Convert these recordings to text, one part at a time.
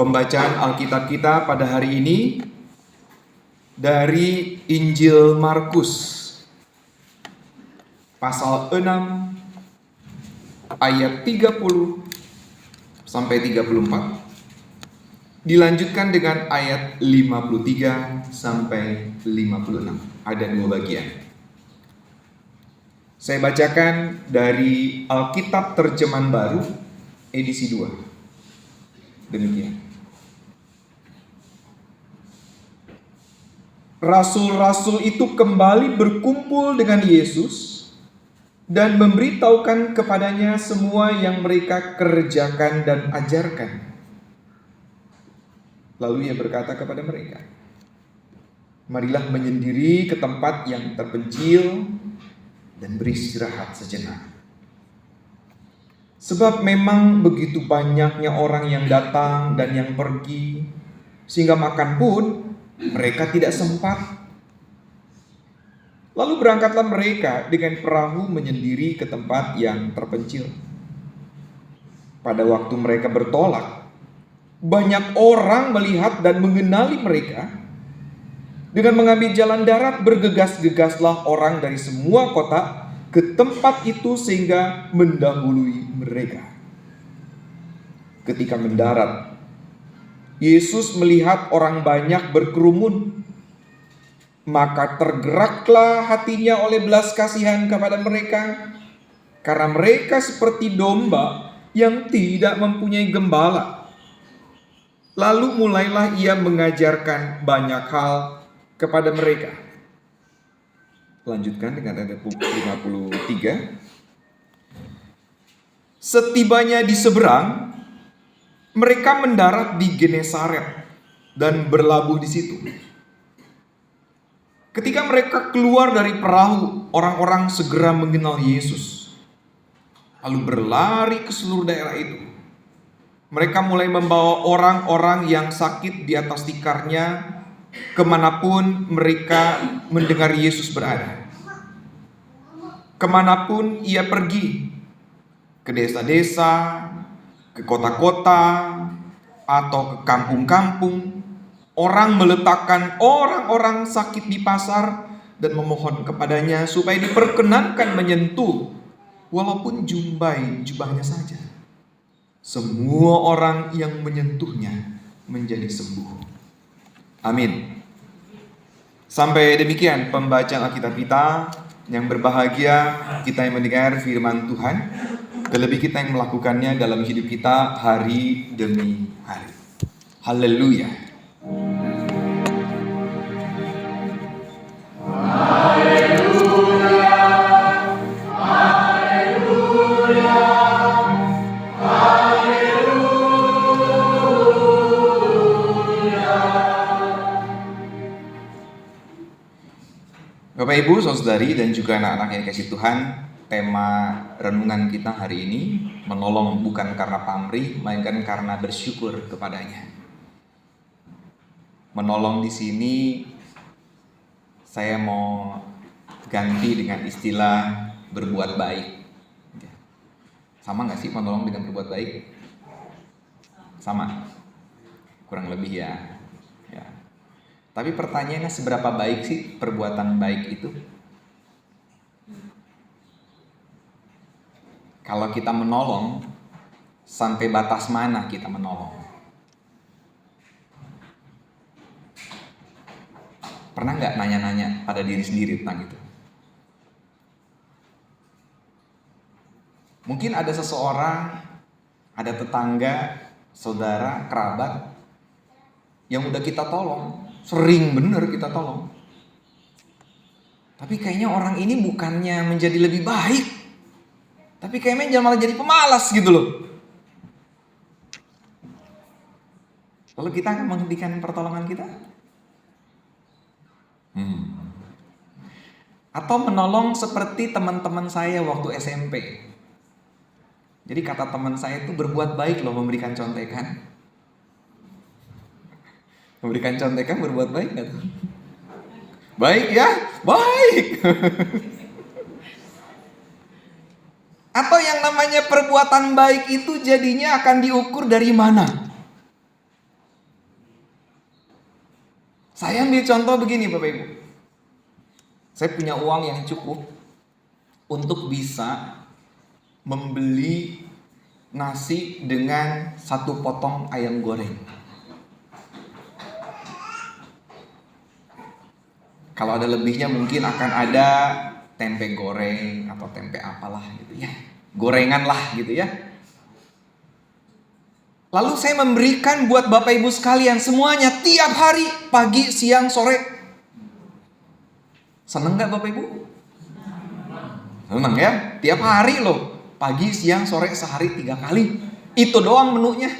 Pembacaan Alkitab kita pada hari ini dari Injil Markus pasal 6 ayat 30 sampai 34, dilanjutkan dengan ayat 53 sampai 56. Ada dua bagian. Saya bacakan dari Alkitab Terjemahan Baru edisi 2. Demikian. Rasul-rasul itu kembali berkumpul dengan Yesus dan memberitahukan kepadanya semua yang mereka kerjakan dan ajarkan. Lalu ia berkata kepada mereka, "Marilah menyendiri ke tempat yang terpencil dan beristirahat sejenak. Sebab memang begitu banyaknya orang yang datang dan yang pergi, sehingga makan pun mereka tidak sempat." Lalu berangkatlah mereka dengan perahu menyendiri ke tempat yang terpencil. Pada waktu mereka bertolak, banyak orang melihat dan mengenali mereka. Dengan mengambil jalan darat, bergegas-gegaslah orang dari semua kota ke tempat itu sehingga mendahului mereka. Ketika mendarat, Yesus melihat orang banyak berkerumun, maka tergeraklah hatinya oleh belas kasihan kepada mereka, karena mereka seperti domba yang tidak mempunyai gembala. Lalu mulailah ia mengajarkan banyak hal kepada mereka. Lanjutkan dengan ayat 53. Setibanya di seberang, mereka mendarat di Genesaret dan berlabuh di situ. Ketika mereka keluar dari perahu, orang-orang segera mengenal Yesus, lalu berlari ke seluruh daerah itu. Mereka mulai membawa orang-orang yang sakit di atas tikarnya kemanapun mereka mendengar Yesus berada. Kemanapun ia pergi, ke desa-desa, ke kota-kota, atau ke kampung-kampung, orang meletakkan orang-orang sakit di pasar dan memohon kepadanya supaya diperkenankan menyentuh walaupun jubahnya saja. Semua orang yang menyentuhnya menjadi sembuh. Amin. Sampai demikian pembacaan Alkitab kita. Yang berbahagia kita yang mendengar firman Tuhan, terlebih kita yang melakukannya dalam hidup kita hari demi hari. Haleluya. Bapak Ibu, Saudari dan juga anak-anak yang kasih Tuhan, tema renungan kita hari ini menolong bukan karena pamrih, melainkan karena bersyukur kepadanya. Menolong di sini saya mau ganti dengan istilah berbuat baik. Sama nggak sih menolong dengan berbuat baik? Sama, kurang lebih ya. Tapi pertanyaannya, seberapa baik sih perbuatan baik itu? Kalau kita menolong, sampai batas mana kita menolong? Pernah nggak nanya-nanya pada diri sendiri tentang itu? Mungkin ada seseorang, ada tetangga, saudara, kerabat yang udah kita tolong, sering bener kita tolong. Tapi kayaknya orang ini bukannya menjadi lebih baik, tapi kayaknya malah jadi pemalas gitu loh. Lalu kita akan menghentikan pertolongan kita? Atau menolong seperti teman-teman saya waktu SMP. Jadi kata teman saya itu berbuat baik loh, memberikan contekan. Memberikan contekan berbuat baik gak tuh? Baik ya? Baik. Atau yang namanya perbuatan baik itu jadinya akan diukur dari mana? Saya ambil contoh begini Bapak Ibu. Saya punya uang yang cukup untuk bisa membeli nasi dengan 1 potong ayam goreng. Kalau ada lebihnya mungkin akan ada tempe goreng atau tempe apalah gitu ya. Gorengan lah gitu ya. Lalu saya memberikan buat Bapak Ibu sekalian semuanya tiap hari, pagi, siang, sore. Seneng gak Bapak Ibu? Seneng ya? Tiap hari loh. Pagi, siang, sore, sehari 3 kali. Itu doang menunya.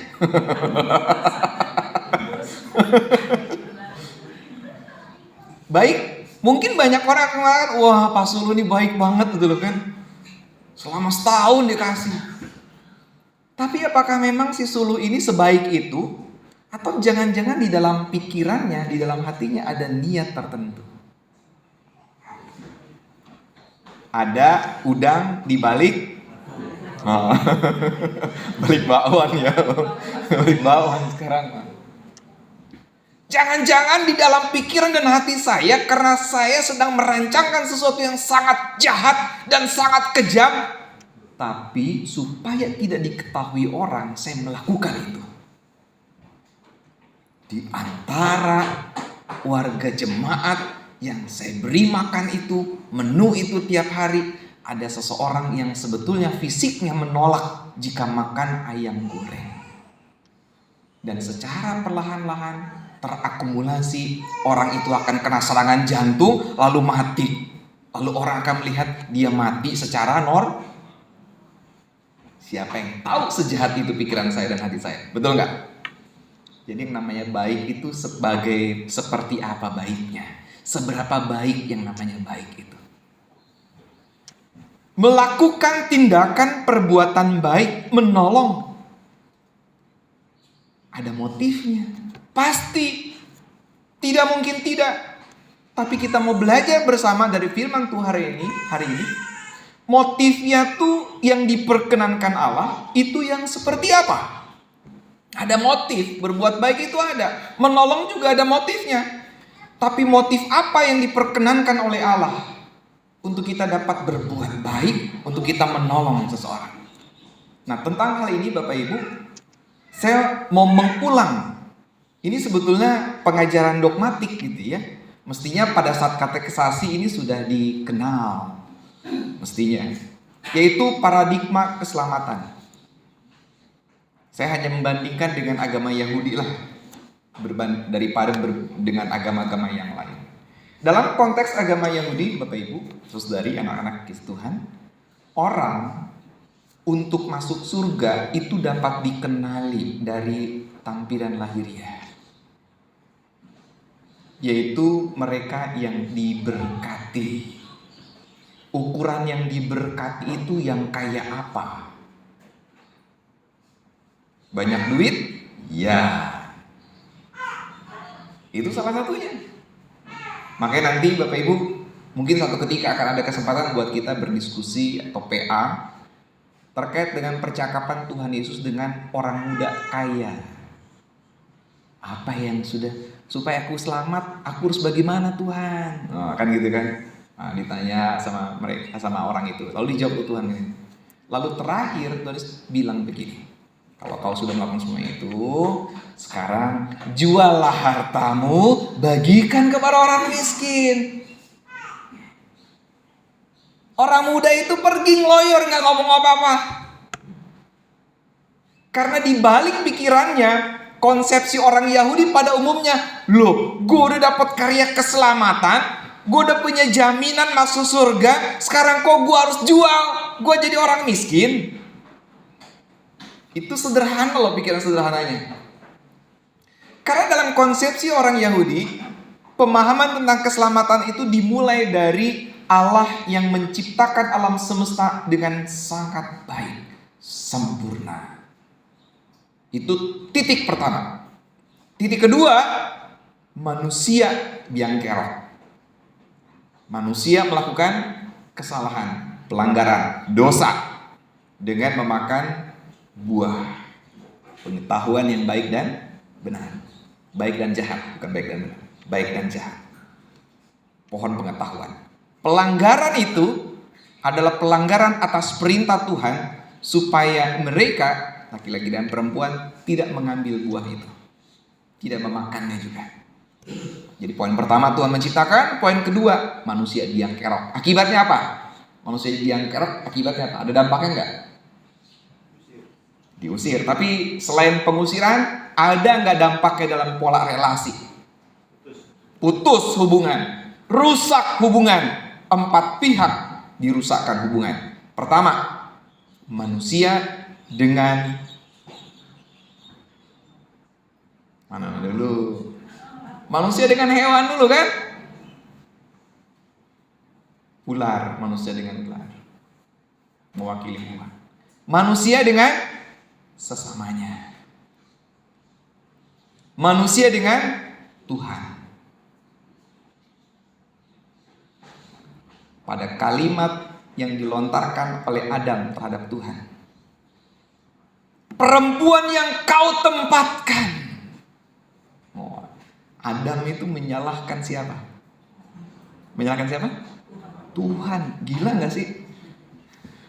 Baik, mungkin banyak orang akan mengatakan, wah Pak Sulu ini baik banget gitu loh kan. Selama setahun dikasih. Tapi apakah memang si Sulu ini sebaik itu? Atau jangan-jangan di dalam pikirannya, di dalam hatinya ada niat tertentu? Ada udang di balik balik bakwan ya. Balik bakwan sekarang. Jangan-jangan di dalam pikiran dan hati saya, karena saya sedang merancangkan sesuatu yang sangat jahat dan sangat kejam, tapi supaya tidak diketahui orang, saya melakukan itu. Di antara warga jemaat yang saya beri makan itu, menu itu tiap hari, ada seseorang yang sebetulnya fisiknya menolak jika makan ayam goreng. Dan secara perlahan-lahan terakumulasi, orang itu akan kena serangan jantung lalu mati. Lalu orang akan melihat dia mati secara Siapa yang tahu sejahat itu pikiran saya dan hati saya? Betul nggak? Jadi yang namanya baik itu seperti apa baiknya? Seberapa baik yang namanya baik itu? Melakukan tindakan perbuatan baik, menolong, ada motifnya. Pasti, tidak mungkin tidak. Tapi kita mau belajar bersama dari firman Tuhan hari ini. Motifnya tuh yang diperkenankan Allah itu yang seperti apa? Ada motif, berbuat baik itu ada. Menolong juga ada motifnya. Tapi motif apa yang diperkenankan oleh Allah untuk kita dapat berbuat baik, untuk kita menolong seseorang? Nah, tentang hal ini Bapak Ibu, saya mau mengulang. Ini sebetulnya pengajaran dogmatik gitu ya. Mestinya pada saat katekisasi ini sudah dikenal. Mestinya. Yaitu paradigma keselamatan. Saya hanya membandingkan dengan agama Yahudi lah. Daripada dengan agama-agama yang lain. Dalam konteks agama Yahudi, Bapak Ibu, saudari, anak-anak Tuhan, orang untuk masuk surga itu dapat dikenali dari tampilan lahiriah. Yaitu mereka yang diberkati. Ukuran yang diberkati itu yang kayak apa? Banyak duit? Ya. Itu salah satunya. Makanya nanti Bapak Ibu, mungkin suatu ketika akan ada kesempatan buat kita berdiskusi atau PA terkait dengan percakapan Tuhan Yesus dengan orang muda kaya. Apa yang supaya aku selamat, aku harus bagaimana Tuhan? Oh, kan gitu kan? Nah, ditanya sama mereka, sama orang itu. Lalu dijawab Tuhan ini. Lalu terakhir Tuhan Yesus bilang begini. Kalau kau sudah melakukan semua itu, sekarang juallah hartamu, bagikan kepada orang miskin. Orang muda itu pergi ngeloyor, gak ngomong apa-apa. Karena di balik pikirannya, konsepsi orang Yahudi pada umumnya, loh, gue udah dapat karya keselamatan, gue udah punya jaminan masuk surga, sekarang kok gue harus jual, gue jadi orang miskin. Itu sederhana loh, pikiran sederhananya. Karena dalam konsepsi orang Yahudi, pemahaman tentang keselamatan itu dimulai dari Allah yang menciptakan alam semesta dengan sangat baik, sempurna. Itu titik pertama. Titik kedua, manusia yang kerok. Manusia melakukan kesalahan, pelanggaran, dosa dengan memakan buah pengetahuan yang baik dan benar. Baik dan jahat, bukan baik dan benar. baik dan jahat. Pohon pengetahuan. Pelanggaran itu adalah pelanggaran atas perintah Tuhan supaya mereka, laki-laki dan perempuan, tidak mengambil buah itu, tidak memakannya juga. Jadi poin pertama Tuhan menciptakan, poin kedua manusia diam kerok. Akibatnya apa? Manusia diam kerok, akibatnya apa? Ada dampaknya enggak? Diusir. Tapi selain pengusiran, ada nggak dampaknya dalam pola relasi? Putus hubungan, rusak hubungan, 4 pihak dirusakkan hubungan. Pertama, manusia dengan mana dulu? Manusia dengan hewan dulu kan? Ular, manusia dengan ular, mewakili hewan. Manusia dengan sesamanya. Manusia dengan Tuhan. Pada kalimat yang dilontarkan oleh Adam terhadap Tuhan, perempuan yang kau tempatkan. Oh, Adam itu menyalahkan siapa? Menyalahkan siapa? Tuhan. Gila gak sih?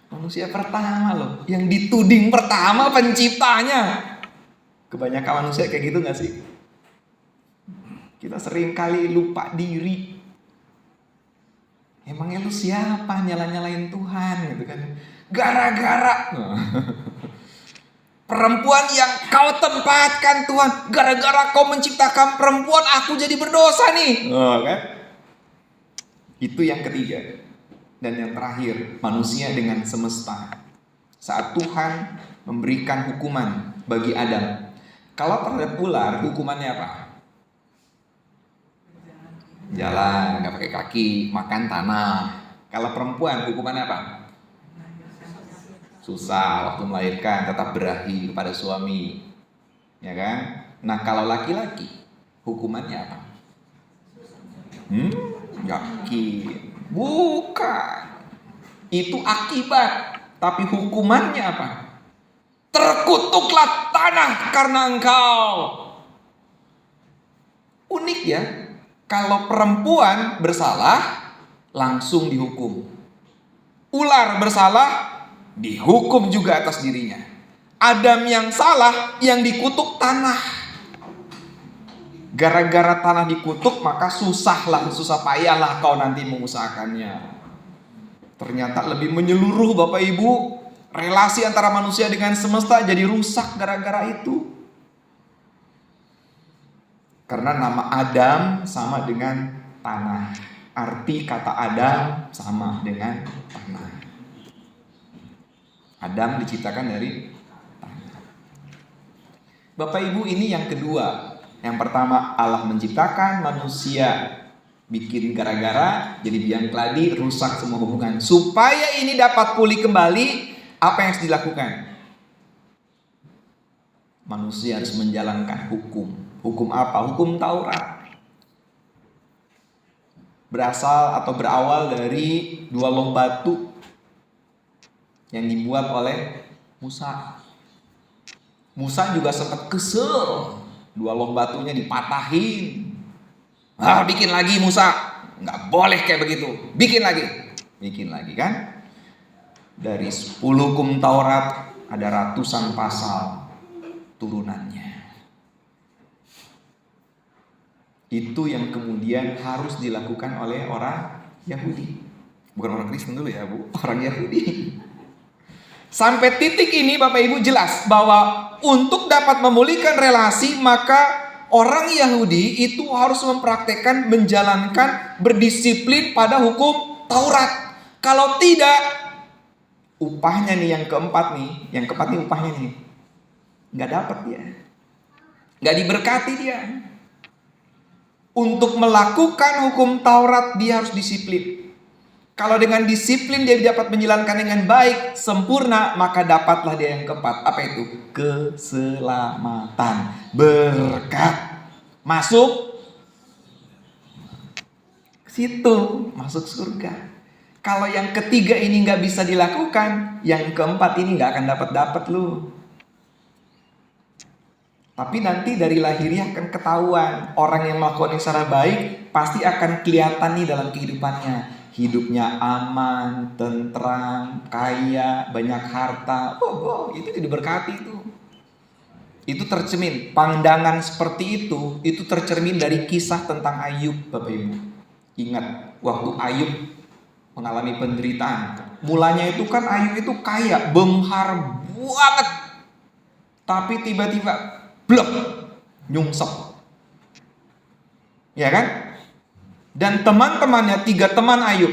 Manusia pertama loh, yang dituding pertama penciptanya. Kebanyakan manusia kayak gitu gak sih? Kita sering kali lupa diri. Emangnya lu siapa nyala-nyalain Tuhan gitu kan? Gara-gara perempuan yang kau tempatkan Tuhan, gara-gara kau menciptakan perempuan, aku jadi berdosa nih. Kan? Itu yang ketiga. Dan yang terakhir, manusia dengan semesta. Saat Tuhan memberikan hukuman bagi Adam, kalau terhadap ular, hukumannya apa? Jalan, nggak pakai kaki, makan tanah. Kalau perempuan, hukumannya apa? Susah waktu melahirkan, tetap berahi kepada suami, ya kan? Nah, kalau laki-laki, hukumannya apa? Yakin? Bukan. Itu akibat, tapi hukumannya apa? Terkutuklah tanah karena engkau. Unik ya. Kalau perempuan bersalah, langsung dihukum. Ular bersalah, dihukum juga atas dirinya. Adam yang salah, yang dikutuk tanah. Gara-gara tanah dikutuk, maka susah payahlah kau nanti mengusahakannya. Ternyata lebih menyeluruh Bapak Ibu. Relasi antara manusia dengan semesta jadi rusak gara-gara itu. Karena nama Adam sama dengan tanah. Arti kata Adam sama dengan tanah. Adam diciptakan dari tanah. Bapak Ibu, ini yang kedua. Yang pertama, Allah menciptakan, manusia bikin gara-gara, jadi biang keladi, rusak semua hubungan. Supaya ini dapat pulih kembali, apa yang harus dilakukan? Manusia harus menjalankan hukum. Hukum apa? Hukum Taurat. Berasal atau berawal dari 2 loh batu yang dibuat oleh Musa. Musa juga sempat kesel. 2 loh batunya dipatahin. Bikin lagi Musa. Nggak boleh kayak begitu. Bikin lagi kan? Dari 10 hukum Taurat ada ratusan pasal turunannya. Itu yang kemudian harus dilakukan oleh orang Yahudi. Bukan orang Kristen dulu ya Bu, orang Yahudi. Sampai titik ini Bapak Ibu jelas bahwa untuk dapat memulihkan relasi, maka orang Yahudi itu harus mempraktekkan, menjalankan, berdisiplin pada hukum Taurat. Kalau tidak, upahnya nih yang keempat nih upahnya nih, nggak dapat dia, nggak diberkati dia. Untuk melakukan hukum Taurat dia harus disiplin. Kalau dengan disiplin dia dapat menjalankan dengan baik, sempurna, maka dapatlah dia yang keempat. Apa itu? Keselamatan, berkat. Masuk situ, masuk surga. Kalau yang ketiga ini nggak bisa dilakukan, yang keempat ini nggak akan dapat lu. Tapi nanti dari lahirnya akan ketahuan. Orang yang melakukan yang secara baik pasti akan kelihatan nih dalam kehidupannya. Hidupnya aman, tentram, kaya, banyak harta. Itu diberkati itu. Itu tercermin. Pandangan seperti itu tercermin dari kisah tentang Ayub, Bapak Ibu. Ingat, waktu Ayub mengalami penderitaan. Mulanya itu kan Ayub itu kaya, benghar banget. Tapi tiba-tiba blok, nyungsep. Ya kan? Dan teman-temannya, 3 teman Ayub,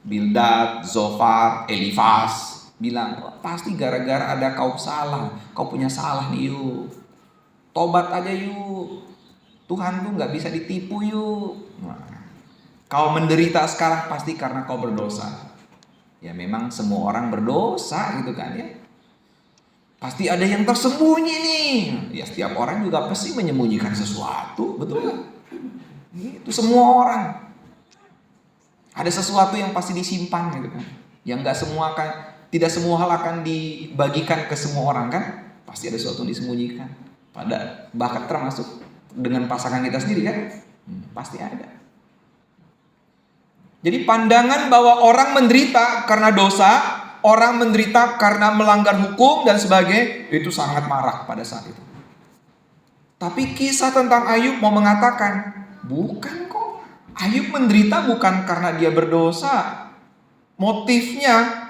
Bildad, Zofar, Elifas, bilang, pasti gara-gara ada kau salah. Kau punya salah nih yuk. Tobat aja yuk. Tuhan tuh gak bisa ditipu yuk. Kau menderita sekarang pasti karena kau berdosa. Ya memang semua orang berdosa gitu kan ya. Pasti ada yang tersembunyi nih. Ya setiap orang juga pasti menyembunyikan sesuatu, betul gak? Itu semua orang. Ada sesuatu yang pasti disimpan gitu kan. Yang tidak semua hal akan dibagikan ke semua orang kan. Pasti ada sesuatu yang disembunyikan. Bahkan termasuk dengan pasangan kita sendiri kan. Pasti ada. Jadi pandangan bahwa orang menderita karena dosa, orang menderita karena melanggar hukum dan sebagainya, itu sangat marak pada saat itu. Tapi kisah tentang Ayub mau mengatakan, bukan kok. Ayub menderita bukan karena dia berdosa. Motifnya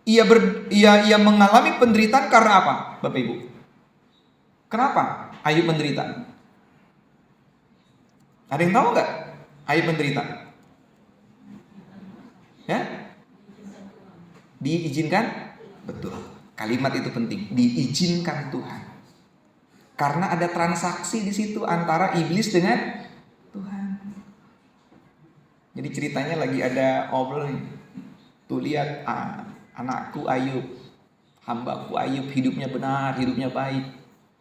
ia mengalami penderitaan karena apa, Bapak Ibu? Kenapa Ayub menderita? Ada yang tahu nggak Ayub menderita? Ya? Diizinkan? Betul. Kalimat itu penting. Diizinkan Tuhan. Karena ada transaksi di situ antara iblis dengan Tuhan. Jadi ceritanya lagi ada obrol nih. Tuh lihat anakku Ayub, hambaku Ayub hidupnya benar, hidupnya baik.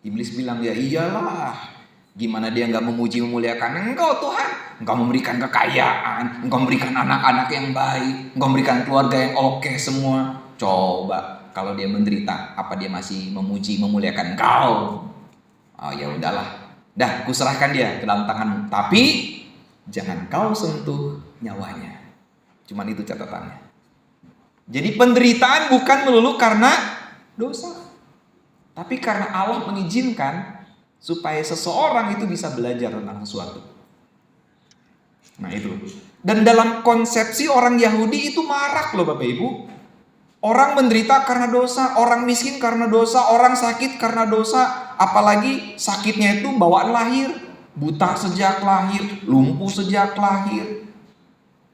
Iblis bilang, ya iyalah. Gimana dia gak memuji memuliakan Engkau Tuhan? Engkau memberikan kekayaan, Engkau memberikan anak-anak yang baik, Engkau memberikan keluarga yang oke semua. Coba kalau dia menderita, apa dia masih memuji memuliakan Engkau? Oh ya udahlah, dah kuserahkan dia ke dalam tanganmu. Tapi jangan kau sentuh nyawanya. Cuman itu catatannya. Jadi penderitaan bukan melulu karena dosa, tapi karena Allah mengizinkan supaya seseorang itu bisa belajar tentang sesuatu. Nah itu. Dan dalam konsepsi orang Yahudi itu marak loh Bapak Ibu. Orang menderita karena dosa, orang miskin karena dosa, orang sakit karena dosa. Apalagi sakitnya itu bawaan lahir. Buta sejak lahir, lumpuh sejak lahir,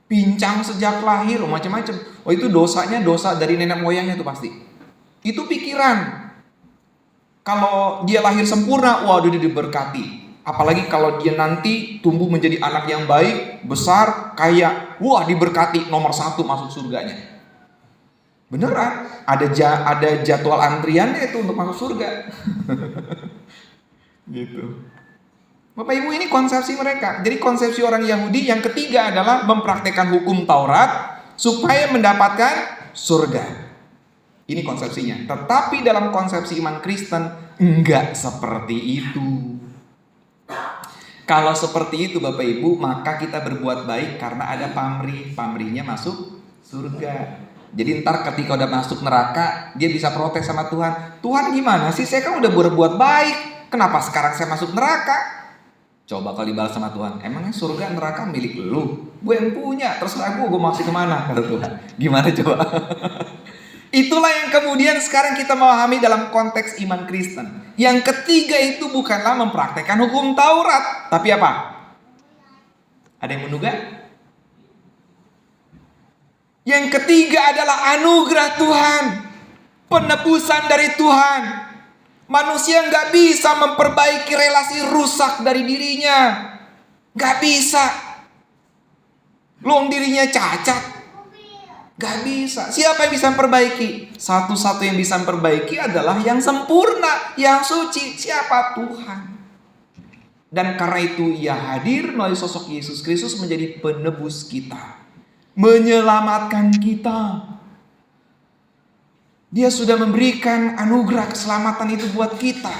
pincang sejak lahir, macam-macam. Oh itu dosanya dosa dari nenek moyangnya itu pasti. Itu pikiran. Kalau dia lahir sempurna, waduh dia diberkati. Apalagi kalau dia nanti tumbuh menjadi anak yang baik, besar, kaya, wah diberkati, nomor 1 masuk surganya. Beneran, ada jadwal antriannya itu untuk masuk surga. Gitu. Bapak Ibu, ini konsepsi mereka. Jadi konsepsi orang Yahudi yang ketiga adalah mempraktekkan hukum Taurat supaya mendapatkan surga. Ini konsepsinya. Tetapi dalam konsepsi iman Kristen enggak seperti itu. Kalau seperti itu Bapak Ibu, maka kita berbuat baik karena ada pamrih. Pamrihnya masuk surga. Jadi ntar ketika udah masuk neraka, dia bisa protes sama Tuhan. Tuhan gimana sih? Saya kan udah berbuat baik. Kenapa sekarang saya masuk neraka? Coba kalau dibalas sama Tuhan, emangnya surga neraka milik lu? Gue yang punya, terserah gue masih kemana? Kata Tuhan. Gimana coba? Itulah yang kemudian sekarang kita memahami dalam konteks iman Kristen. Yang ketiga itu bukanlah mempraktekkan hukum Taurat, tapi apa? Ada yang menduga? Yang ketiga adalah anugerah Tuhan, penebusan dari Tuhan. Manusia nggak bisa memperbaiki relasi rusak dari dirinya, nggak bisa. Luang dirinya cacat. Gak bisa. Siapa yang bisa memperbaiki? Satu-satu yang bisa memperbaiki adalah yang sempurna, yang suci. Siapa? Tuhan. Dan karena itu ia hadir melalui sosok Yesus Kristus menjadi penebus kita, menyelamatkan kita. Dia sudah memberikan anugerah keselamatan itu buat kita.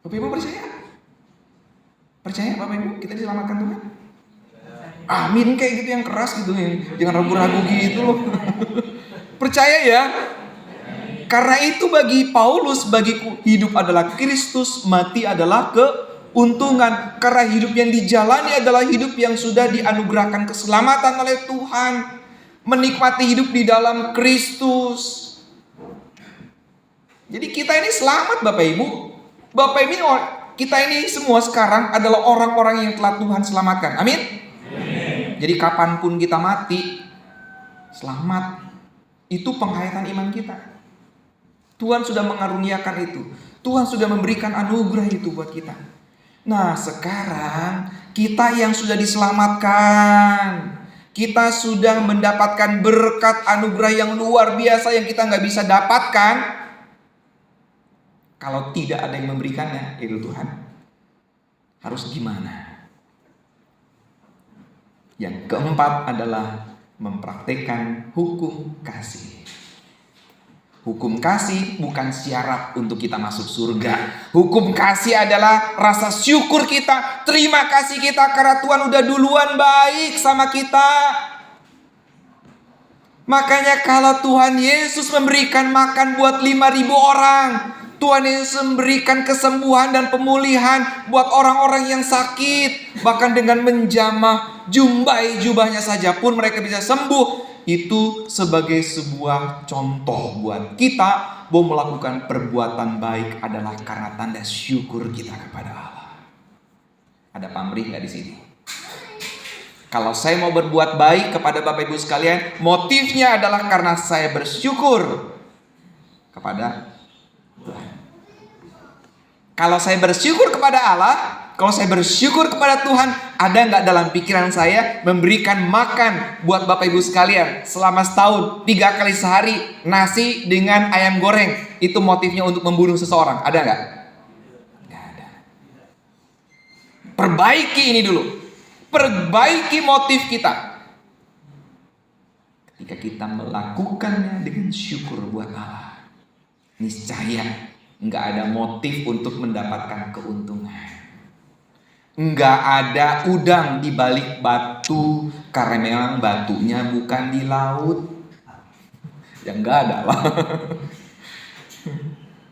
Bapak Ibu percaya? Percaya Bapak Ibu kita diselamatkan Tuhan? Amin kayak gitu yang keras gitu ya. Jangan ragu-ragu gitu loh. Percaya ya? Karena itu bagi Paulus, bagiku hidup adalah Kristus, mati adalah keuntungan. Karena hidup yang dijalani adalah hidup yang sudah dianugerahkan keselamatan oleh Tuhan. Menikmati hidup di dalam Kristus. Jadi kita ini selamat Bapak Ibu. Bapak Ibu, kita ini semua sekarang adalah orang-orang yang telah Tuhan selamatkan. Amin. Jadi kapanpun kita mati, selamat. Itu penghayatan iman kita. Tuhan sudah mengaruniakan itu. Tuhan sudah memberikan anugerah itu buat kita. Nah sekarang kita yang sudah diselamatkan, kita sudah mendapatkan berkat anugerah yang luar biasa yang kita nggak bisa dapatkan kalau tidak ada yang memberikannya, itu Tuhan. Harus gimana? Yang keempat adalah mempraktikkan hukum kasih. Hukum kasih bukan syarat untuk kita masuk surga. Hukum kasih adalah rasa syukur kita, terima kasih kita karena Tuhan udah duluan baik sama kita. Makanya kalau Tuhan Yesus memberikan makan buat 5.000 orang, Tuhan Yesus memberikan kesembuhan dan pemulihan buat orang-orang yang sakit, bahkan dengan menjamah jumbai jubahnya saja pun mereka bisa sembuh. Itu sebagai sebuah contoh buat kita bahwa melakukan perbuatan baik adalah karena tanda syukur kita kepada Allah. Ada pamrih nggak di sini? Kalau saya mau berbuat baik kepada Bapak Ibu sekalian, motifnya adalah karena saya bersyukur kepada Tuhan. Kalau saya bersyukur kepada Allah, kalau saya bersyukur kepada Tuhan, ada nggak dalam pikiran saya memberikan makan buat Bapak Ibu sekalian selama setahun 3 kali sehari nasi dengan ayam goreng? Itu motifnya untuk membunuh seseorang, ada nggak? Nggak ada. Perbaiki ini dulu, perbaiki motif kita. Ketika kita melakukannya dengan syukur buat Allah, niscaya nggak ada motif untuk mendapatkan keuntungan. Nggak ada udang di balik batu karena memang batunya bukan di laut. Ya nggak ada lah.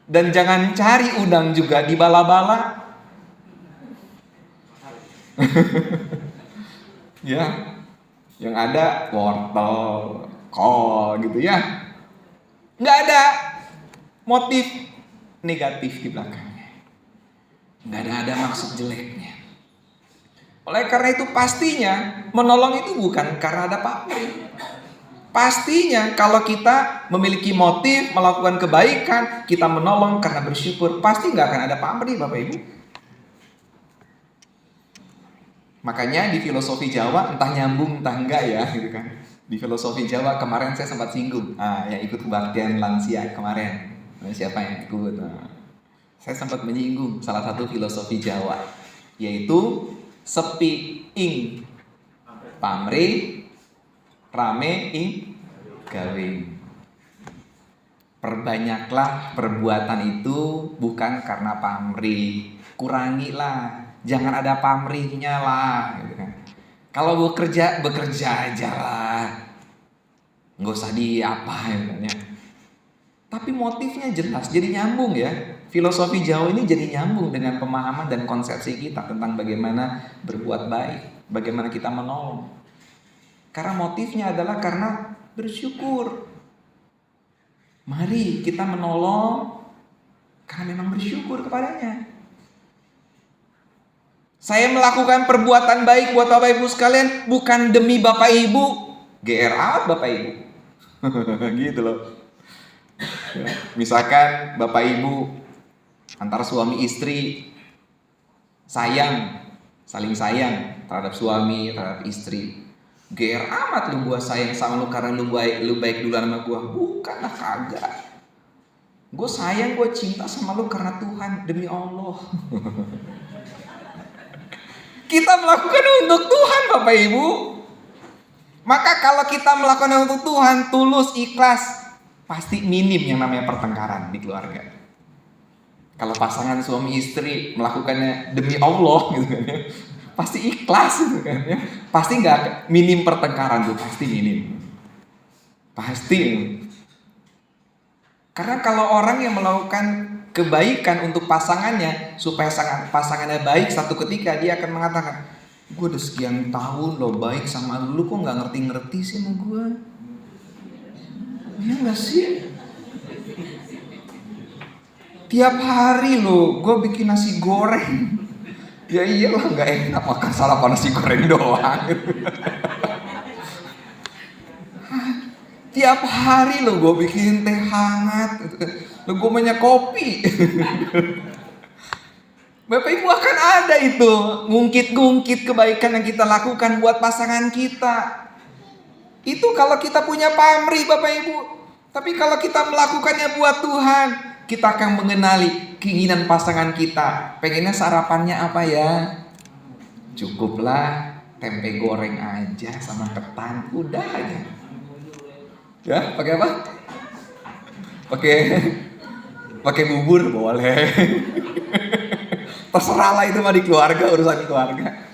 Dan jangan cari udang juga di bala-bala. Ya, yang ada wortel, kol gitu ya. Nggak ada motif negatif di belakangnya. Nggak ada maksud jeleknya. Oleh karena itu pastinya menolong itu bukan karena ada pamrih. Pastinya kalau kita memiliki motif melakukan kebaikan, kita menolong karena bersyukur, pasti nggak akan ada pamrih Bapak Ibu. Makanya di filosofi Jawa entah nyambung entah enggak ya gitu kan. Di filosofi Jawa kemarin saya sempat singgung, yang ikut kebaktian lansia kemarin. Siapa yang ikut? Saya sempat menyinggung salah satu filosofi Jawa, yaitu sepi ing pamrih, rame ing gawe. Perbanyaklah perbuatan itu bukan karena pamrih, kurangilah, jangan ada pamrihnya lah, gitu kan. Kalau bekerja aja lah, nggak usah diapain ya. Tapi motifnya jelas, jadi nyambung ya. Filosofi Jawa ini jadi nyambung dengan pemahaman dan konsepsi kita tentang bagaimana berbuat baik, bagaimana kita menolong. Karena motifnya adalah karena bersyukur. Mari kita menolong karena memang bersyukur kepadanya. Saya melakukan perbuatan baik buat Bapak Ibu sekalian bukan demi Bapak Ibu. GR out Bapak Ibu. Gitu loh. Misalkan Bapak Ibu antara suami istri saling sayang terhadap suami, terhadap istri. GR amat lu gua sayang sama lu karena lu baik duluan sama gua. Bukanlah, kagak. Gue sayang, gue cinta sama lu karena Tuhan, demi Allah. Kita melakukan untuk Tuhan Bapak Ibu. Maka kalau kita melakukan untuk Tuhan, tulus, ikhlas, pasti minim yang namanya pertengkaran di keluarga. Kalau pasangan suami istri melakukannya demi Allah gitu kan ya, pasti ikhlas gitu kan ya. Pasti nggak minim pertengkaran tuh, pasti minim. Pasti. Karena kalau orang yang melakukan kebaikan untuk pasangannya supaya pasangannya baik, satu ketika dia akan mengatakan, gue udah sekian tahun loh baik sama lu kok nggak ngerti-ngerti sih sama gue. Iya nggak sih? Tiap hari loh gue bikin nasi goreng. Ya iyalah, nggak enak makan sarapan nasi goreng doang. Tiap hari loh gue bikin teh hangat, lo gue banyak kopi. Bapak Ibu akan ada itu ngungkit-ngungkit kebaikan yang kita lakukan buat pasangan kita. Itu kalau kita punya pamrih Bapak Ibu. Tapi kalau kita melakukannya buat Tuhan, kita akan mengenali keinginan pasangan kita. Pengennya sarapannya apa ya? Cukuplah tempe goreng aja sama ketan, udah aja. Ya, pakai apa? Pakai bubur boleh. Terserah lah, itu mah di keluarga, urusan keluarga.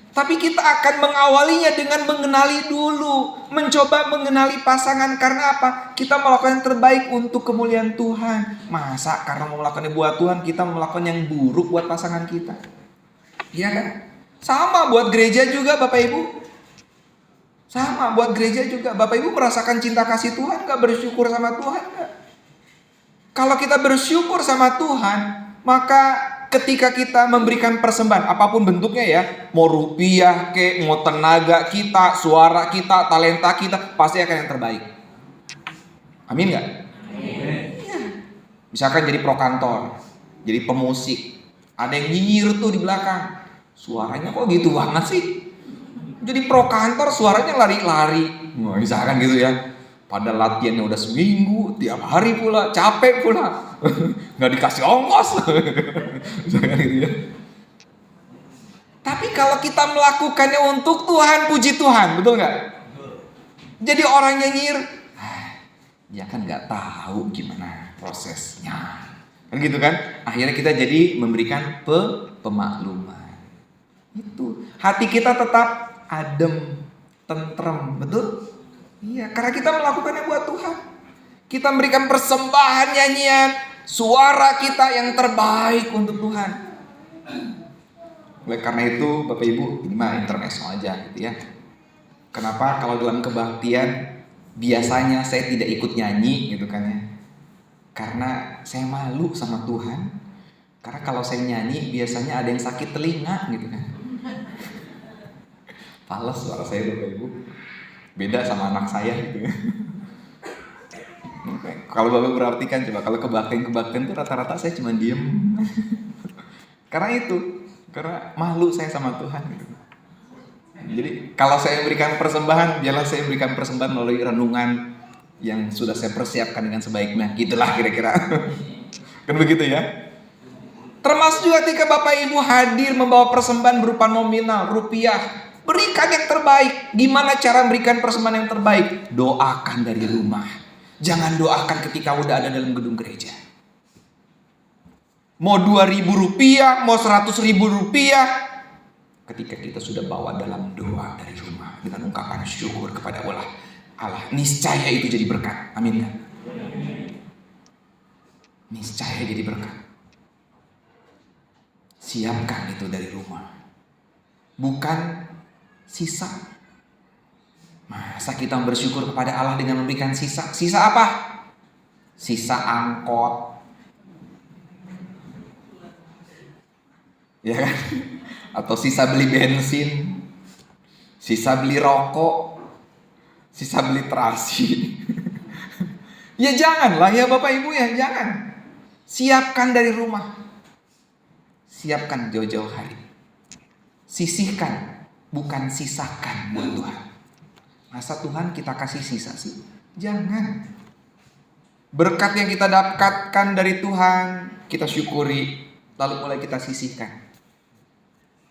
Tapi kita akan mengawalinya dengan mengenali dulu, mencoba mengenali pasangan. Karena apa? Kita melakukan yang terbaik untuk kemuliaan Tuhan. Masa karena mau melakukannya buat Tuhan, kita melakukan yang buruk buat pasangan kita? Iya kan? Sama buat gereja juga Bapak Ibu. Sama buat gereja juga. Bapak Ibu merasakan cinta kasih Tuhan gak? Bersyukur sama Tuhan gak? Kalau kita bersyukur sama Tuhan, maka ketika kita memberikan persembahan apapun bentuknya ya, mau rupiah kek, mau tenaga kita, suara kita, talenta kita, pasti akan yang terbaik. Amin gak? Ya. Misalkan jadi pro kantor, jadi pemusik, ada yang nyinyir tuh di belakang, suaranya kok gitu banget sih. Jadi pro kantor suaranya lari-lari, misalkan gitu ya. Pada latihannya udah seminggu, tiap hari pula, capek pula, nggak dikasih ongkos. Gitu ya. Tapi kalau kita melakukannya untuk Tuhan, puji Tuhan, betul nggak? Jadi orang nyinyir, dia kan nggak tahu gimana prosesnya, kan gitu kan? Akhirnya kita jadi memberikan pemakluman. Itu hati kita tetap adem, tentrem, betul? Iya, karena kita melakukannya buat Tuhan. Kita memberikan persembahan nyanyian, suara kita yang terbaik untuk Tuhan. Oleh karena itu, Bapak Ibu, ini mah intermezzo aja gitu ya. Kenapa kalau dalam kebaktian biasanya saya tidak ikut nyanyi gitu kan ya? Karena saya malu sama Tuhan. Karena kalau saya nyanyi biasanya ada yang sakit telinga gitu kan. Fales suara saya Bapak Ibu. Beda sama anak saya gitu. Kalau Bapak perhatikan coba, kalau kebaktian tuh rata-rata saya cuma diem. Karena itu, karena malu saya sama Tuhan gitu. Jadi kalau saya berikan persembahan, biarlah saya berikan persembahan melalui renungan yang sudah saya persiapkan dengan sebaiknya. Gitulah kira-kira. Kan begitu ya. Termasuk juga ketika Bapak Ibu hadir membawa persembahan berupa nominal, rupiah. Berikan yang terbaik. Gimana cara memberikan persembahan yang terbaik? Doakan dari rumah. Jangan doakan ketika udah ada dalam gedung gereja. Mau 2.000 rupiah, mau 100.000 rupiah. Ketika kita sudah bawa dalam doa dari rumah dengan ungkapan syukur kepada Allah, niscaya itu jadi berkat. Amin kan? Niscaya jadi berkat. Siapkan itu dari rumah. Bukan sisa. Masa kita bersyukur kepada Allah dengan memberikan sisa? Sisa apa? Sisa angkot. Ya kan? Atau sisa beli bensin, sisa beli rokok, sisa beli terasi. Ya janganlah ya Bapak Ibu ya, jangan. Siapkan dari rumah. Siapkan jauh-jauh hari. Sisihkan, bukan sisakan buat Tuhan. Masa Tuhan kita kasih sisa sih? Jangan. Berkat yang kita dapatkan dari Tuhan, kita syukuri, lalu mulai kita sisihkan.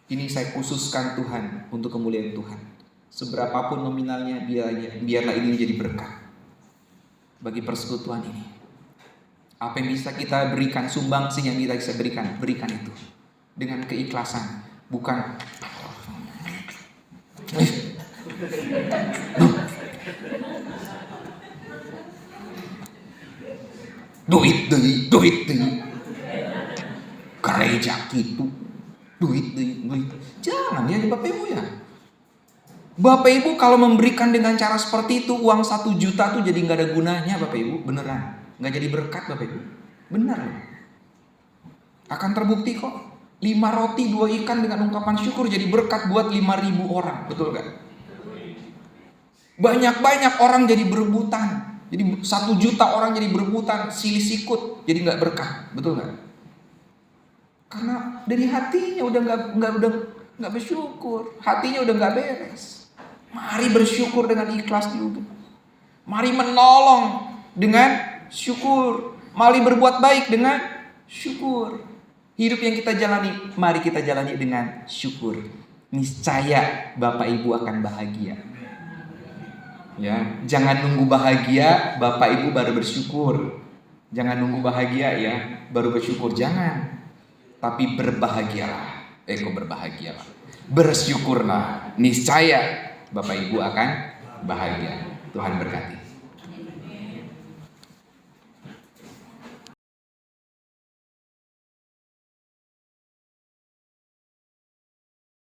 Ini saya khususkan Tuhan untuk kemuliaan Tuhan. Seberapapun nominalnya, biarlah ini menjadi berkat bagi persekutuan ini. Apa yang bisa kita berikan, sumbangsi yang kita bisa berikan itu dengan keikhlasan, bukan duit gereja gitu, duit. Jangan ya Bapak Ibu ya. Bapak Ibu kalau memberikan dengan cara seperti itu, uang 1 juta tuh jadi nggak ada gunanya Bapak Ibu, beneran nggak jadi berkat Bapak Ibu, benar loh. Akan terbukti kok. 5 roti 2 ikan dengan ungkapan syukur jadi berkat buat 5.000 orang, betul gak? Banyak orang jadi berebutan. Jadi 1 juta orang jadi berebutan, silih sikut, jadi nggak berkah, betul nggak? Karena dari hatinya udah nggak bersyukur, hatinya udah nggak beres. Mari bersyukur dengan ikhlas juga. Mari menolong dengan syukur. Mari berbuat baik dengan syukur. Hidup yang kita jalani, mari kita jalani dengan syukur. Niscaya Bapak Ibu akan bahagia. Ya, jangan nunggu bahagia, Bapak Ibu baru bersyukur. Jangan nunggu bahagia ya, baru bersyukur, jangan. Tapi berbahagialah. Berbahagialah. Bersyukurlah. Niscaya Bapak Ibu akan bahagia. Tuhan berkati.